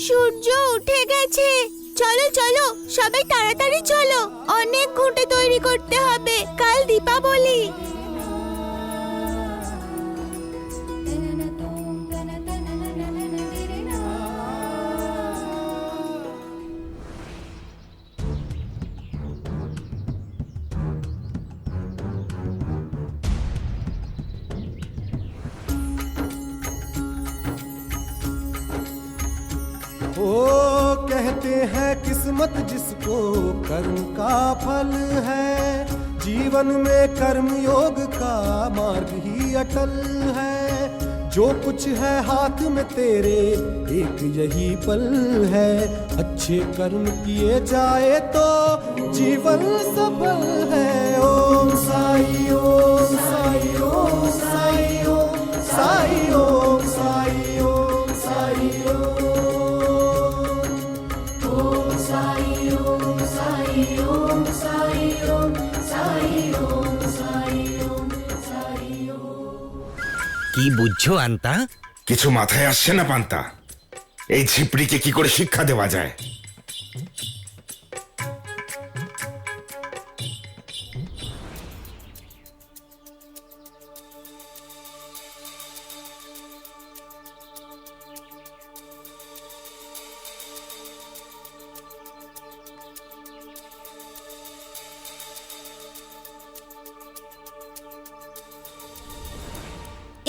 সূর্য উঠে গেছে, চলো চলো সবাই তাড়াতাড়ি চলো, অনেক ঘুঁটে তৈরি করতে হবে, কাল দীপাবলি। वो कहते हैं किस्मत जिसको कर्म का फल है, जीवन में कर्म योग का मार्ग ही अटल है। जो कुछ है हाथ में तेरे एक यही पल है, अच्छे कर्म किए जाए तो जीवन सफल है। ओम साई ओम साई ओम साई ओम साई ओम साई ओम साई ओम साई ओम साई ओम साई ओम साई ओम साई ओम साई ओम। কি বুঝছো আন্তা? কিছু মাথায় আসছে না পান্তা, এই ঝিপড়িকে কি করে শিক্ষা দেওয়া যায়।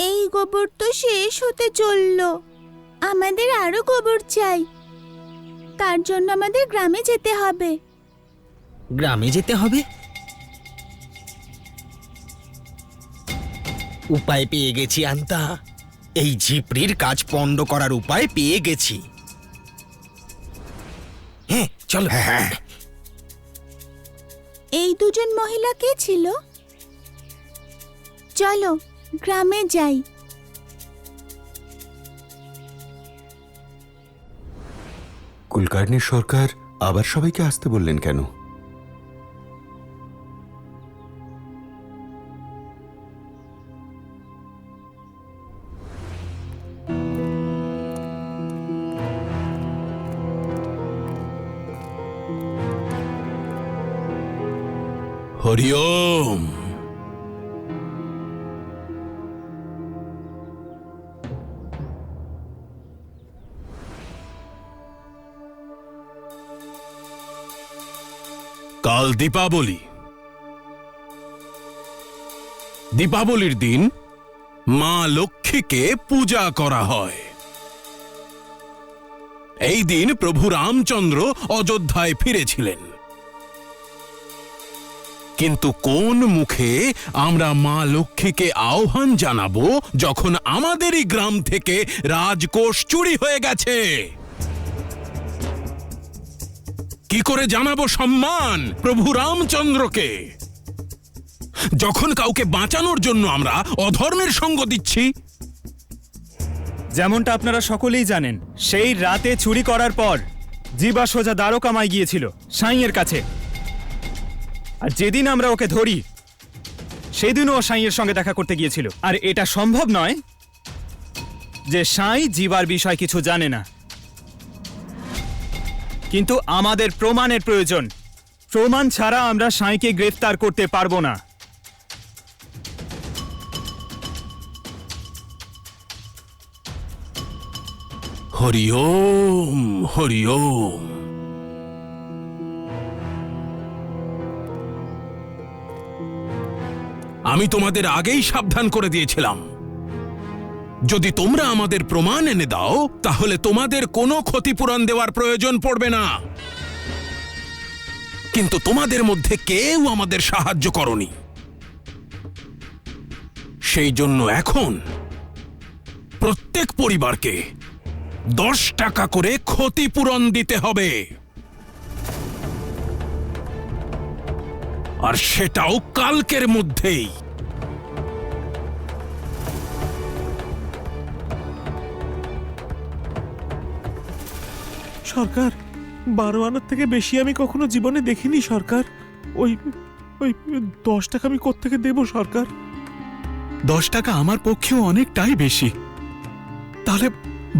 এই গোবর তো শেষ হতে চললো, আমাদের আরো গোবর চাই, তার জন্য আমাদের গ্রামে যেতে হবে। গ্রামে যেতে হবে? উপায় পেয়ে গেছি আন্তা, এই ঝিপড়ির কাজ পণ্ড করার উপায় পেয়ে গেছি। হ্যাঁ চলো। হ্যাঁ এই দুজন মহিলা কে ছিল? চলো গ্রামে যাই। কুলকার্নির সরকার আবার সবাইকে আসতে বললেন কেন? হরি ওম। কাল দীপাবলি। দীপাবলির দিন মা লক্ষ্মীকে পূজা করা হয়। এই দিন প্রভু রামচন্দ্র অযোধ্যায় ফিরেছিলেন। কিন্তু কোন মুখে আমরা মা লক্ষ্মীকে আহ্বান জানাবো যখন আমাদেরই গ্রাম থেকে রাজকোষ চুরি হয়ে গেছে? কি করে জানাবো সম্মান প্রভু রামচন্দ্রকে যখন কাউকে বাঁচানোর জন্য আমরা অধর্মের সঙ্গ দিচ্ছি? যেমনটা আপনারা সকলেই জানেন, সেই রাতে চুরি করার পর জিবা সোজা দ্বারকামায় গিয়েছিল সাইয়ের কাছে, আর যেদিন আমরা ওকে ধরি সেদিনও ও সাইয়ের সঙ্গে দেখা করতে গিয়েছিল। আর এটা সম্ভব নয় যে সাই জিবার বিষয় কিছু জানে না, কিন্তু আমাদের প্রমাণের প্রয়োজন। প্রমাণ ছাড়া আমরা সাইকে গ্রেফতার করতে পারবো না। হরি ওম হরি ওম। আমি তোমাদের আগেই সাবধান করে দিয়েছিলাম, যদি তোমরা আমাদের প্রমাণ এনে দাও তাহলে তোমাদের কোনো ক্ষতিপূরণ দেওয়ার প্রয়োজন পড়বে না। কিন্তু তোমাদের মধ্যে কেউ আমাদের সাহায্য করনি, সেই জন্য এখন প্রত্যেক পরিবারকে 10 টাকা করে ক্ষতিপূরণ দিতে হবে, আর সেটাও কালকের মধ্যেই। সরকার, 12 আনার থেকে বেশি আমি কখনো জীবনে দেখিনি সরকার। ওই ওই 10 টাকা আমি কোত্থেকে দেব সরকার? 10 টাকা আমার পক্ষেও অনেকটাই বেশি। তাহলে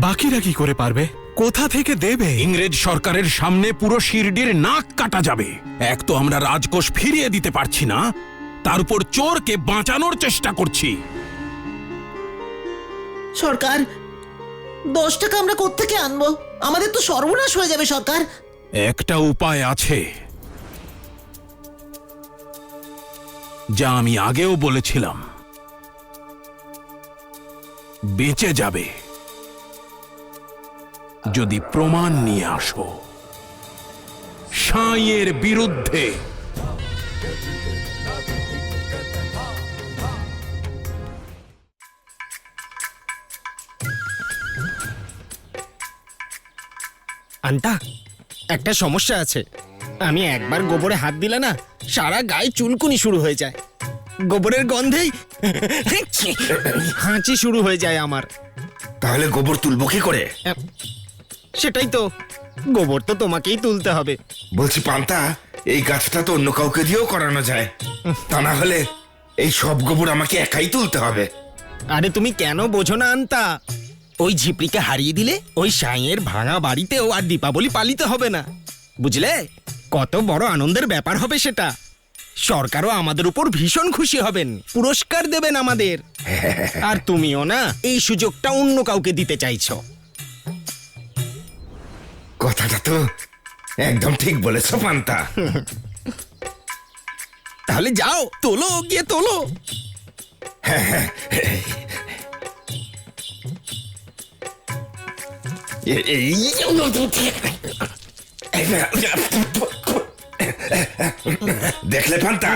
বাকিরা কি করে পারবে? কোথা থেকে দেবে? ইংরেজ সরকারের সামনে পুরো শিরডির নাক কাটা যাবে। এক তো আমরা রাজকোষ ফিরিয়ে দিতে পারছি না, তার উপর চোরকে বাঁচানোর চেষ্টা করছি। সরকার, 10 টাকা আমরা কোত্থেকে আনবো? আমাদের তো সর্বনাশ হয়ে যাবে সরকার। একটা উপায় আছে, যা আমি আগেও বলেছিলাম। বেঁচে যাবে যদি প্রমাণ নিয়ে আসো সাঁইয়ের বিরুদ্ধে। আন্তা, একটা সমস্যা আছে। আমি একবার গোবরে হাত দিলে না, সারা গায়ে চুলকুনি শুরু হয়ে যায়। গোবরের গন্ধেই হাঁচি শুরু হয়ে যায় আমার। তাহলে গোবর তুলবো কি করে? সেটাই তো, গোবর তো তোমাকেই তুলতে হবে। বলছি পান্তা, এই কাজটা তো অন্য কাউকে দিয়েও করানো যায়, তা না হলে এই সব গোবর আমাকে একাই তুলতে হবে। আরে তুমি কেন বোঝো না আন্তা? ওই ঝিপড়িকে হারিয়ে দিলে ওই সাঁইয়ের ভাঙা বাড়িতেও আর দীপাবলি পালিত হবে না, বুঝলে? কত বড় আনন্দের ব্যাপার হবে সেটা। সরকারও আমাদের উপর ভীষণ খুশি হবেন, পুরস্কার দেবেন আমাদের। আর তুমিও না এই সুযোগটা অন্য কাউকে দিতে চাইছো। কথাটা তো একদম ঠিক বলেছো পান্তা। তাহলে যাও, তোলো, গিয়ে তোলো। দেখলে পান্তা,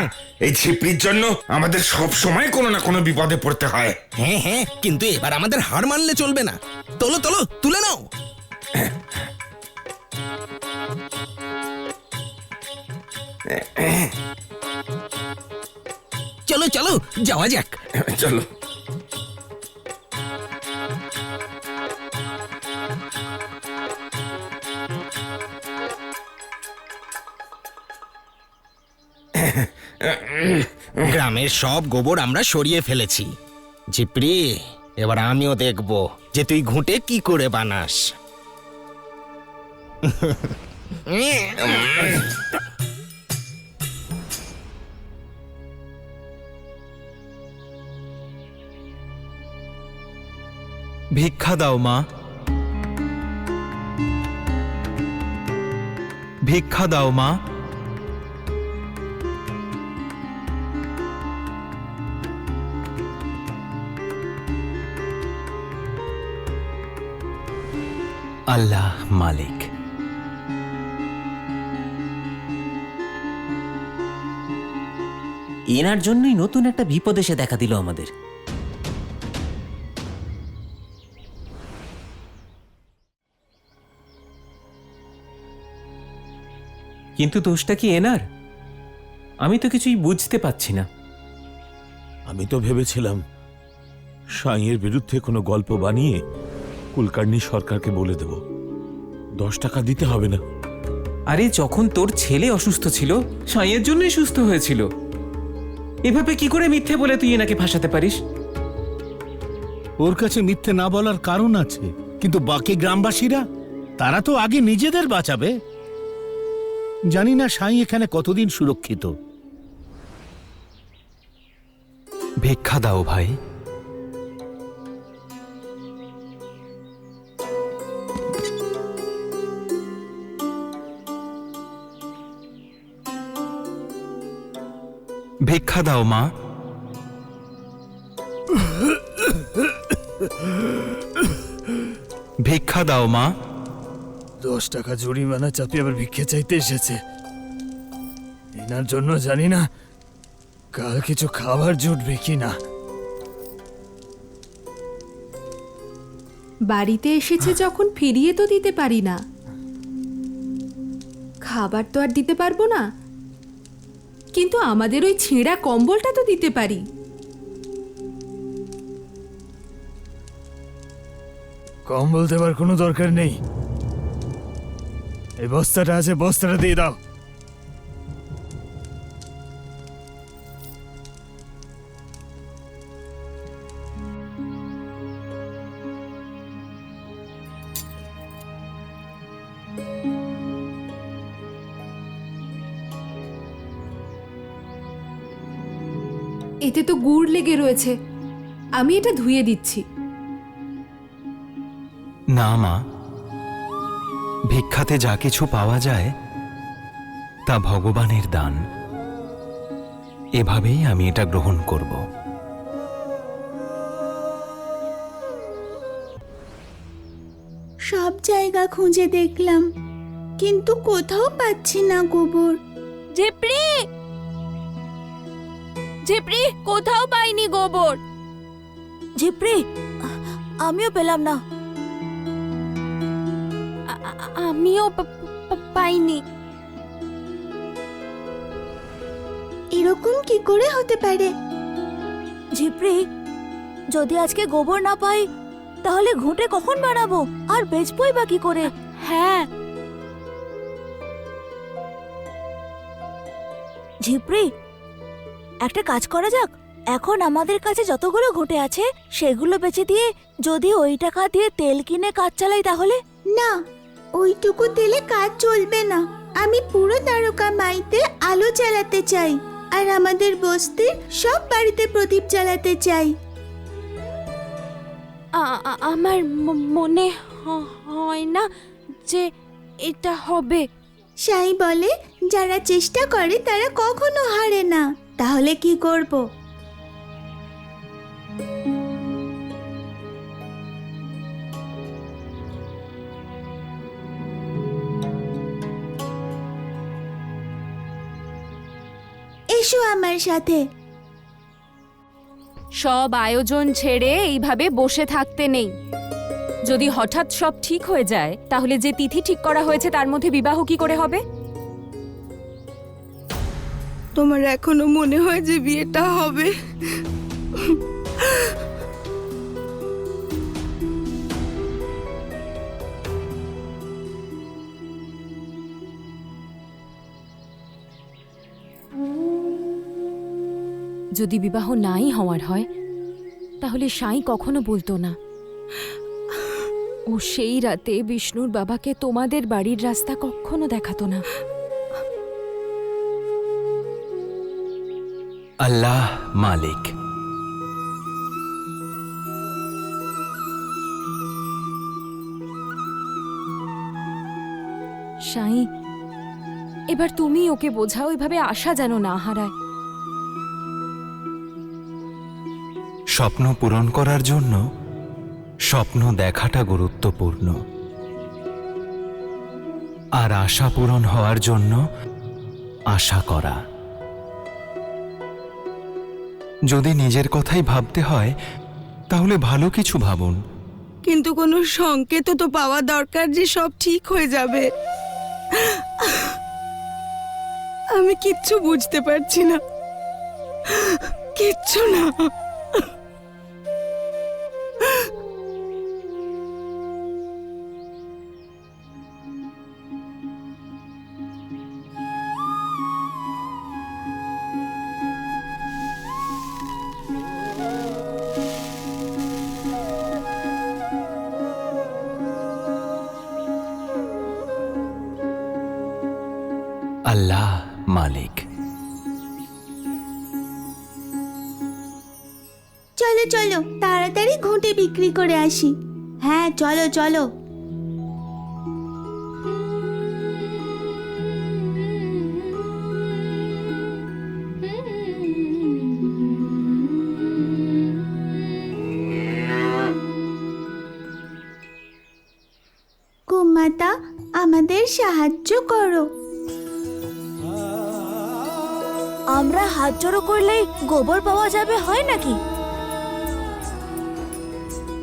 এই ছিপড়ির জন্য আমাদের সব সময় কোনো না কোনো বিপদে পড়তে হয়। হ্যাঁ হ্যাঁ, কিন্তু এবার আমাদের হার মানলে চলবে না। তোলো তোলো, তুলে নাও। চলো চলো, যাওয়া যাক। চলো। গ্রামের সব গোবর আমরা সরিয়ে ফেলেছি। ঝিপড়ি, এবার আমিও দেখব যে তুই ঘুঁটে কি করে বানাস। ভিক্ষা দাও মা, ভিক্ষা দাও মা। আল্লাহ মালিক। এনার জন্যই নতুন একটা বিপদ এসে দেখা দিল আমাদের। কিন্তু দোষটা কি এনার? আমি তো কিছুই বুঝতে পারছি না। আমি তো ভেবেছিলাম সাঁইয়ের বিরুদ্ধে কোনো গল্প বানিয়ে কুলকার্নি সরকারকে বলে দেব 10 টাকা দিতে হবে না। আরে যখন তোর ছেলে অসুস্থ ছিল, সাঁইয়ের জন্যই সুস্থ হয়েছিল। এভাবে কি করে মিথ্যে বলে তুই এনাকে ফাঁসাতে পারিস? ওর কাছে মিথ্যে না বলার কারণ আছে, কিন্তু বাকি গ্রামবাসীরা, তারা তো আগে নিজেদের বাঁচাবে। জানি না সাঁই এখানে কতদিন সুরক্ষিত। ভিক্ষা দাও ভাই। ভিক্ষা দাও মা। ভিক্ষা দাও মা। 10 টাকা জরিমানা চাপিয়ে আবার ভিক্ষে চাইতে এসেছে। এনার জন্য জানি না কাল কিছু খাবার জুটবে কি না। বাড়িতে এসেছে যখন ফিরিয়ে তো দিতে পারি না, খাবার তো আর দিতে পারবো না, কিন্তু আমাদের ওই ছেঁড়া কম্বলটা তো দিতে পারি। কম্বল দেবার কোনো দরকার নেই। এই বস্তাটা আছে, বস্তাটা দিয়ে দাও। এতে তো গুড় লেগে রয়েছে, আমি এটা ধুয়ে দিচ্ছি। না মা, ভিক্ষাতে যা কিছু পাওয়া যায় তা ভগবানের দান। এভাবেই আমি এটা গ্রহণ করব। সব জায়গা খুঁজে দেখলাম, কিন্তু কোথাও পাচ্ছি না গোবর। ঝিপড়ি, ঝিপড়ি, কোথাও পাইনি গোবর। ঝিপড়ি, আমিও পেলাম না। আমিও পাইনি। এরকম কি করে হতে পারে? ঝিপড়ি, যদি আজকে গোবর না পাই তাহলে ঘুঁটে কখন বানাবো আর বেচবই বা কি করে? হ্যাঁ ঝিপড়ি, একটা কাজ করা যাক। এখন আমাদের কাছে যতগুলো ঘুঁটে আছে সেগুলো বেচে দিয়ে যদি ওই টাকা দিয়ে তেল কিনে কাজ চালাই তাহলে? না, ওইটুকু তেলে কাজ চলবে না। আমি পুরো দ্বারকা মাইতে আলো জ্বালাতে চাই, আর আমাদের বস্তির সব বাড়িতে প্রদীপ জ্বালাতে চাই। আমার মনে হয় না যে এটা হবে। সাই বলে যারা চেষ্টা করে তারা কখনো হারে না। তাহলে কি করব? এসো আমার সাথে। সব আয়োজন ছেড়ে এইভাবে বসে থাকতে নেই। যদি হঠাৎ সব ঠিক হয়ে যায় তাহলে যে তিথি ঠিক করা হয়েছে তার মধ্যে বিবাহ কি করে হবে? তোমার এখনো মনে হয় যে বিয়েটা হবে? যদি বিবাহ নাই হওয়ার হয় তাহলে সাই কখনো বলতো না। ও সেই রাতে বিষ্ণুর বাবাকে তোমাদের বাড়ির রাস্তা কখনো দেখাতো না। আল্লাহ মালিক। সাই, এবার তুমি ওকে বোঝাও, এভাবে আশা যেন না হারায়। স্বপ্ন পূরণ করার জন্য স্বপ্ন দেখাটা গুরুত্বপূর্ণ, আর আশা পূরণ হওয়ার জন্য আশা করা। যদি নিজের কথাই ভাবতে হয় তাহলে ভালো কিছু ভাবুন। কিন্তু কোনো সংকেত তো পাওয়া দরকার যে সব ঠিক হয়ে যাবে। আমি কিচ্ছু বুঝতে পারছি না, কিচ্ছু না। আল্লাহ মালিক। চলো চলো, তাড়াতাড়ি ঘুঁটে বিক্রি করে আসি। হ্যাঁ চলো চলো। গোমাতা, আমাদের সাহায্য করো। আমরা হাত জড়ো করলেই গোবর পাওয়া যাবে, হয় নাকি?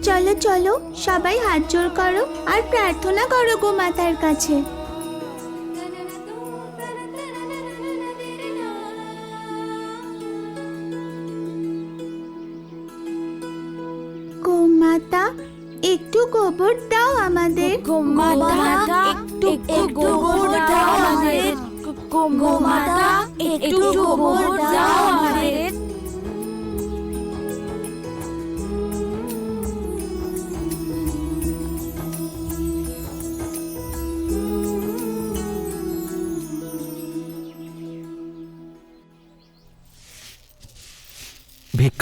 চলো চলো, সবাই হাত জোড় করো আর প্রার্থনা করো গোমাতার কাছে। গোমাতা, একটু গোবর দাও আমাদের। গোমাতা, একটু গোবর দাও আমাদের। গোমাতা, একটু গোবর দাও আমাদের।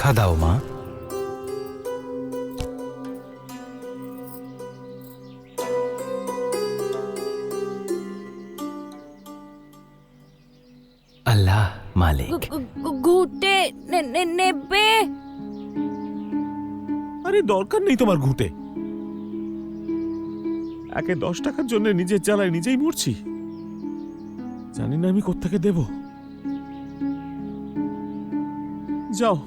ভিক্ষা দাও মা। আল্লাহ মালিক। ঘুটে নেবে? আরে দরকার নেই তোমার ঘুটে। একে 10 টাকার জন্য নিজের জ্বালায় নিজেই মরছি। জানি না আমি কোত্থেকে দেব। যাও।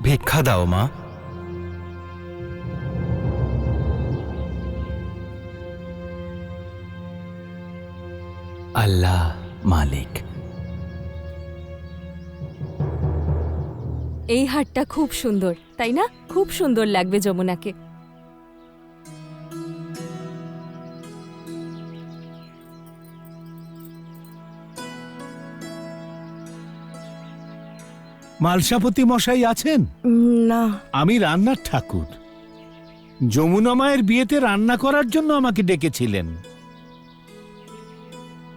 ভিক্ষা দাও মা। আল্লাহ মালিক। এই হারটা খুব সুন্দর, তাই না? খুব সুন্দর লাগবে যমুনাকে। মালসাপতি মশাই আছেন? না। আমি রান্নার ঠাকুর। যমুনা মায়ের বিয়েতে রান্না করার জন্য আমাকে ডেকেছিলেন।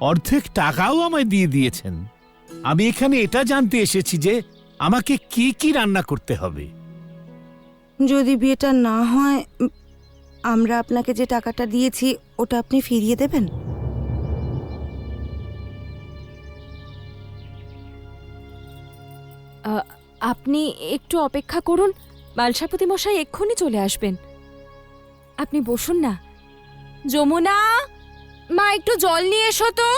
অর্ধেক টাকাও আমায় দিয়ে দিয়েছেন। আমি এখানে এটা জানতে এসেছি যে আমাকে কি কি রান্না করতে হবে। যদি বিয়েটা না হয়, আমরা আপনাকে যে টাকাটা দিয়েছি ওটা আপনি ফিরিয়ে দেবেন? আপনি একটু অপেক্ষা করুন, মালসাপতি মশাই এক্ষুনি চলে আসবেন। আপনি বসুন না। যমুনা মা, একটু জল নিয়ে এসো তো।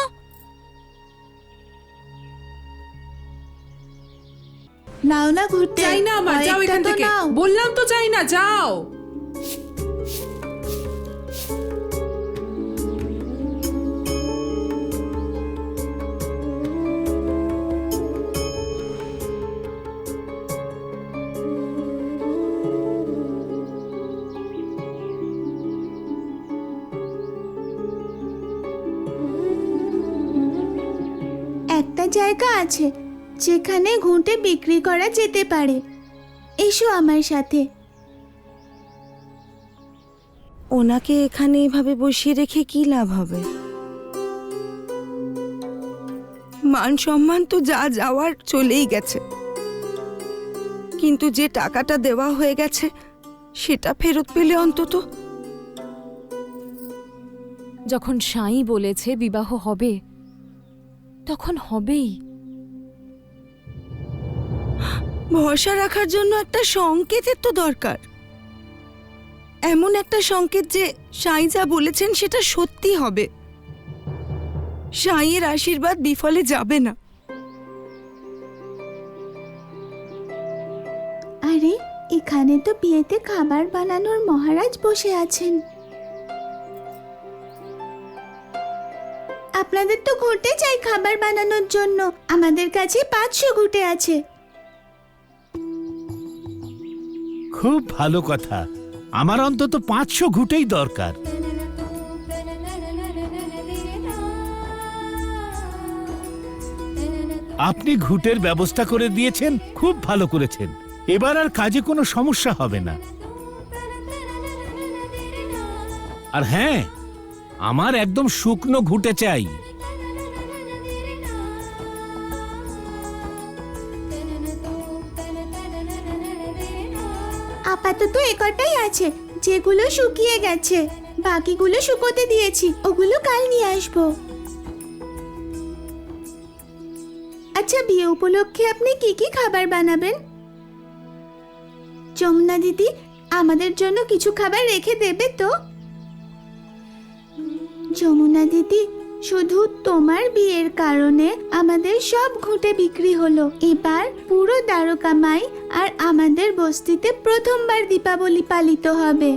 নাও না ঘুরতে। চাই না মা, যাও এখান থেকে। বললাম তো চাই না, যাও। একটা জায়গা আছে যেখানে ঘুঁটে বিক্রি করা যেতে পারে। এসো আমার সাথে। ওনাকে এখানে এভাবে বসিয়ে রেখে কি লাভ হবে? মান সম্মান তো যা যাওয়ার চলেই গেছে, কিন্তু যে টাকাটা দেওয়া হয়ে গেছে সেটা ফেরত পেলে অন্তত। যখন সাঁই বলেছে বিবাহ হবে, তখন হবেই। ভরসা রাখার জন্য একটা সংকেতের তো দরকার। এমন একটা সংকেত যে সাঁই যা বলেছেন সেটা সত্যি হবে। সাঁইয়ের আশীর্বাদ বিফলে যাবে না। আরে এখানে তো বিয়েতে খাবার বানানোর মহারাজ বসে আছেন। আপনাদের তো ঘুঁটে চাই খাবার বানানোর জন্য। আমাদের কাছে 500 ঘুঁটে আছে। খুব ভালো কথা। আমার অন্তত 500 ঘুঁটেই দরকার। আপনি ঘুঁটের ব্যবস্থা করে দিয়েছেন, খুব ভালো করেছেন। এবার আর কাজে কোনো সমস্যা হবে না। আর হ্যাঁ, আমার একদম শুকনো ঘুঁটে চাই। আপাতত একটাই আছে যেগুলো শুকিয়ে গেছে, বাকিগুলো শুকোতে দিয়েছি, ওগুলো কাল নিয়ে আসবো। আচ্ছা, বিয়ে উপলক্ষে আপনি কি কি খাবার বানাবেন? যমুনা দিদি আমাদের জন্য কিছু খাবার রেখে দেবে তো? যমুনা দিদি, শুধু তোমার বিয়ের কারণে আমাদের সব ঘুঁটে বিক্রি হলো। এবার পুরো দ্বারকামাই আর আমাদের বস্তিতে প্রথমবার দীপাবলি পালিত হবে।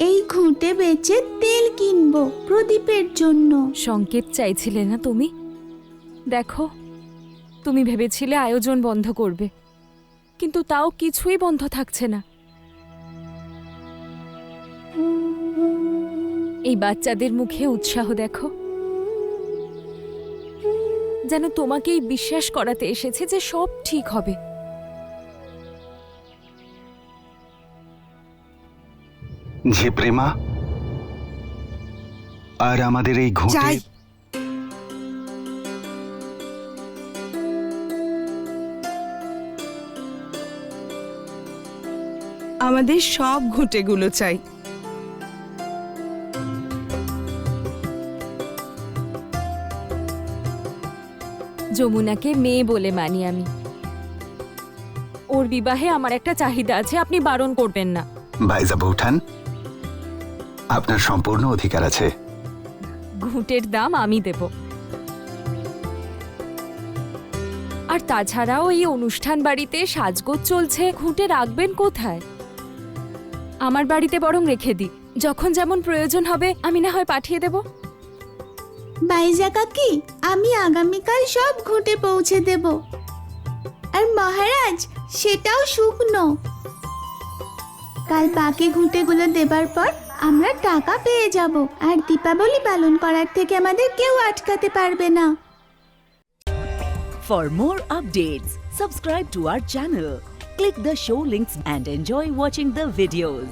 এই ঘুঁটে বেচে তেল কিনবো প্রদীপের জন্য। সংকেত চাইছিলে না তুমি? দেখো, তুমি ভেবেছিলে আয়োজন বন্ধ করবে, কিন্তু তাও কিছুই বন্ধ থাকছে না। এই বাচ্চাদের মুখে উৎসাহ দেখো। যেন তোমাকেই বিশ্বাস করাতে এসেছে যে সব ঠিক হবে। ঝিপ্রিমা, আর আমাদের এই ঘুঁটে আমাদের সব ঘুঁটেগুলো চাই। যমুনাকে মেয়ে বলে মানি আমি। ওর বিবাহে আমার একটা চাহিদা আছে, আপনি বারণ করবেন না। ভাইজা বৌঠান, আপনার সম্পূর্ণ অধিকার আছে। ঘুঁটের দাম আমি দেব। আর তাছাড়াও এই অনুষ্ঠান বাড়িতে সাজগোজ চলছে, ঘুঁটে রাখবেন কোথায়? আমার বাড়িতে বরং রেখে দিই, যখন যেমন প্রয়োজন হবে আমি না হয় পাঠিয়ে দেব। বাইজা কাকি, আমি আগামীকাল সব ঘুঁটে পৌঁছে দেব। আর মহারাজ, সেটাও শুকনো। কাল বাকি ঘুঁটেগুলো দেবার পর আমরা টাকা পেয়ে যাব, আর দীপাবলি পালন করার থেকে আমাদের কেউ আটকাতে পারবে না। For more updates, subscribe to our channel, click the show links and enjoy watching the videos.